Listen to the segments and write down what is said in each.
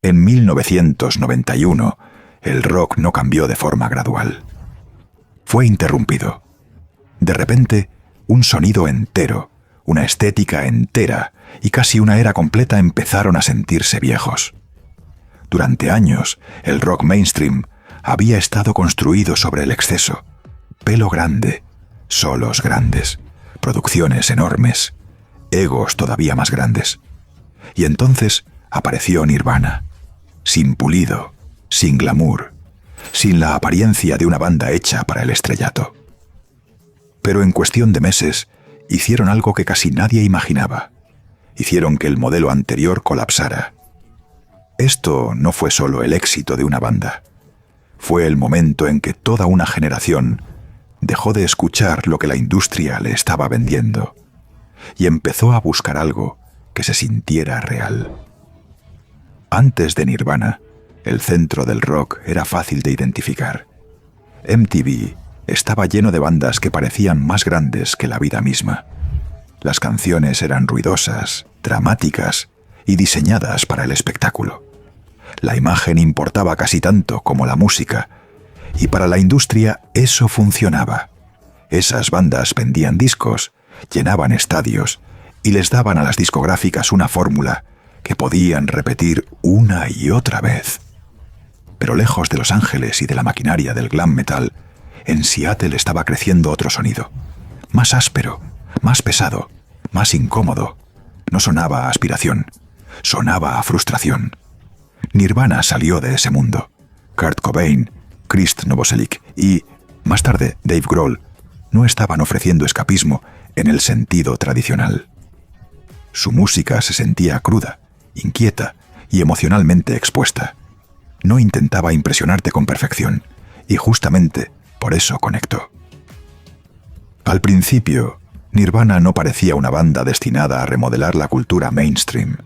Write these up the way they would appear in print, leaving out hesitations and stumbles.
En 1991, el rock no cambió de forma gradual. Fue interrumpido. De repente, un sonido entero, una estética entera y casi una era completa empezaron a sentirse viejos. Durante años, el rock mainstream había estado construido sobre el exceso. Pelo grande, solos grandes, producciones enormes, egos todavía más grandes. Y entonces apareció Nirvana, sin pulido, sin glamour, sin la apariencia de una banda hecha para el estrellato. Pero en cuestión de meses, hicieron algo que casi nadie imaginaba. Hicieron que el modelo anterior colapsara. Esto no fue solo el éxito de una banda. Fue el momento en que toda una generación dejó de escuchar lo que la industria le estaba vendiendo y empezó a buscar algo que se sintiera real. Antes de Nirvana, el centro del rock era fácil de identificar. MTV estaba lleno de bandas que parecían más grandes que la vida misma. Las canciones eran ruidosas, dramáticas y diseñadas para el espectáculo. La imagen importaba casi tanto como la música, y para la industria eso funcionaba. Esas bandas vendían discos, llenaban estadios y les daban a las discográficas una fórmula que podían repetir una y otra vez. Pero lejos de Los Ángeles y de la maquinaria del glam metal, en Seattle estaba creciendo otro sonido, más áspero, más pesado, más incómodo. No sonaba a aspiración, sonaba a frustración. Nirvana salió de ese mundo. Kurt Cobain, Krist Novoselic y, más tarde, Dave Grohl no estaban ofreciendo escapismo en el sentido tradicional. Su música se sentía cruda, inquieta y emocionalmente expuesta. No intentaba impresionarte con perfección, y justamente por eso conectó. Al principio, Nirvana no parecía una banda destinada a remodelar la cultura mainstream.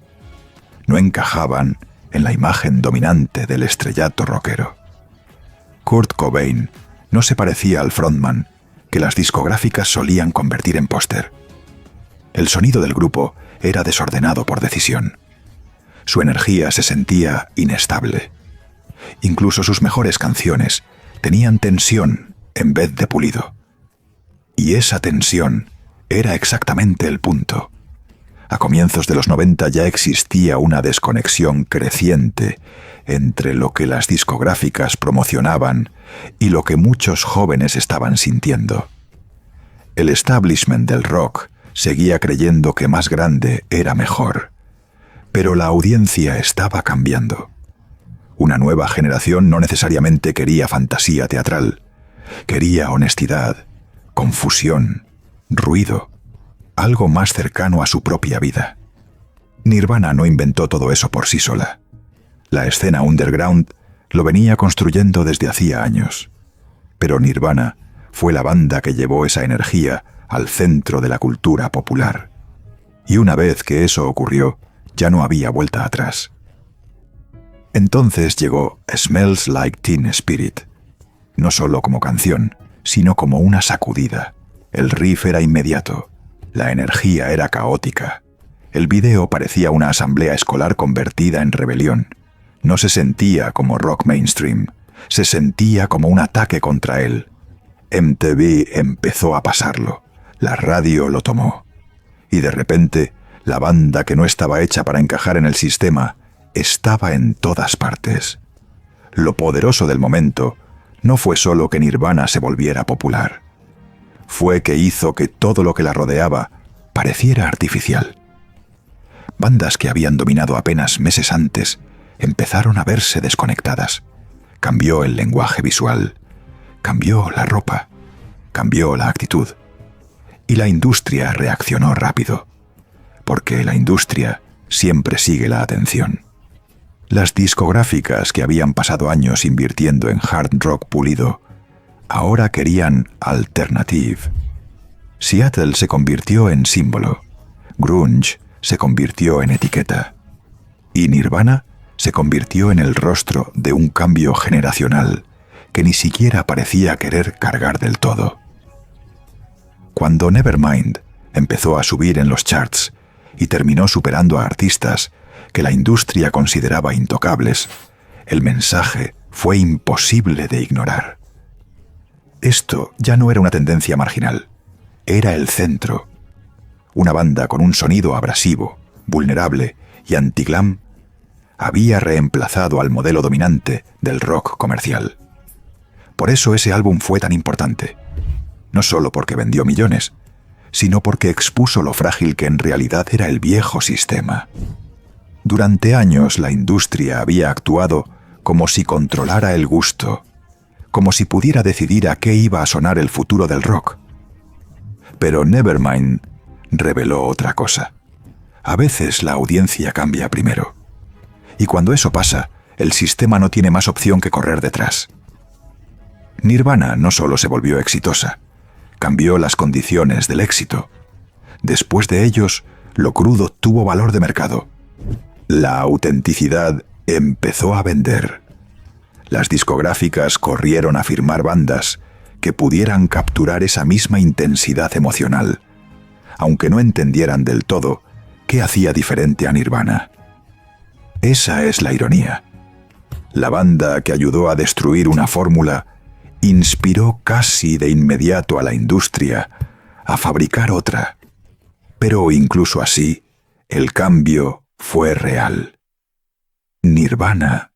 No encajaban en la imagen dominante del estrellato rockero. Kurt Cobain no se parecía al frontman que las discográficas solían convertir en póster. El sonido del grupo era desordenado por decisión. Su energía se sentía inestable. Incluso sus mejores canciones tenían tensión en vez de pulido. Y esa tensión era exactamente el punto. A comienzos de los 90 ya existía una desconexión creciente entre lo que las discográficas promocionaban y lo que muchos jóvenes estaban sintiendo. El establishment del rock seguía creyendo que más grande era mejor, pero la audiencia estaba cambiando. Una nueva generación no necesariamente quería fantasía teatral, quería honestidad, confusión, ruido, algo más cercano a su propia vida. Nirvana no inventó todo eso por sí sola. La escena underground lo venía construyendo desde hacía años. Pero Nirvana fue la banda que llevó esa energía al centro de la cultura popular. Y una vez que eso ocurrió, ya no había vuelta atrás. Entonces llegó Smells Like Teen Spirit, no solo como canción, sino como una sacudida. El riff era inmediato, la energía era caótica. El video parecía una asamblea escolar convertida en rebelión. No se sentía como rock mainstream, se sentía como un ataque contra él. MTV empezó a pasarlo, la radio lo tomó. Y de repente, la banda que no estaba hecha para encajar en el sistema estaba en todas partes. Lo poderoso del momento no fue solo que Nirvana se volviera popular. Fue que hizo que todo lo que la rodeaba pareciera artificial. Bandas que habían dominado apenas meses antes empezaron a verse desconectadas. Cambió el lenguaje visual, cambió la ropa, cambió la actitud. Y la industria reaccionó rápido, porque la industria siempre sigue la atención. Las discográficas que habían pasado años invirtiendo en hard rock pulido, ahora querían alternative. Seattle se convirtió en símbolo, grunge se convirtió en etiqueta, y Nirvana se convirtió en el rostro de un cambio generacional que ni siquiera parecía querer cargar del todo. Cuando Nevermind empezó a subir en los charts y terminó superando a artistas que la industria consideraba intocables, el mensaje fue imposible de ignorar. Esto ya no era una tendencia marginal, era el centro. Una banda con un sonido abrasivo, vulnerable y anti-glam había reemplazado al modelo dominante del rock comercial. Por eso ese álbum fue tan importante, no solo porque vendió millones, sino porque expuso lo frágil que en realidad era el viejo sistema. Durante años la industria había actuado como si controlara el gusto, como si pudiera decidir a qué iba a sonar el futuro del rock. Pero Nevermind reveló otra cosa. A veces la audiencia cambia primero. Y cuando eso pasa, el sistema no tiene más opción que correr detrás. Nirvana no solo se volvió exitosa, cambió las condiciones del éxito. Después de ellos, lo crudo tuvo valor de mercado. La autenticidad empezó a vender. Las discográficas corrieron a firmar bandas que pudieran capturar esa misma intensidad emocional, aunque no entendieran del todo qué hacía diferente a Nirvana. Esa es la ironía. La banda que ayudó a destruir una fórmula inspiró casi de inmediato a la industria a fabricar otra. Pero incluso así, el cambio fue real. Nirvana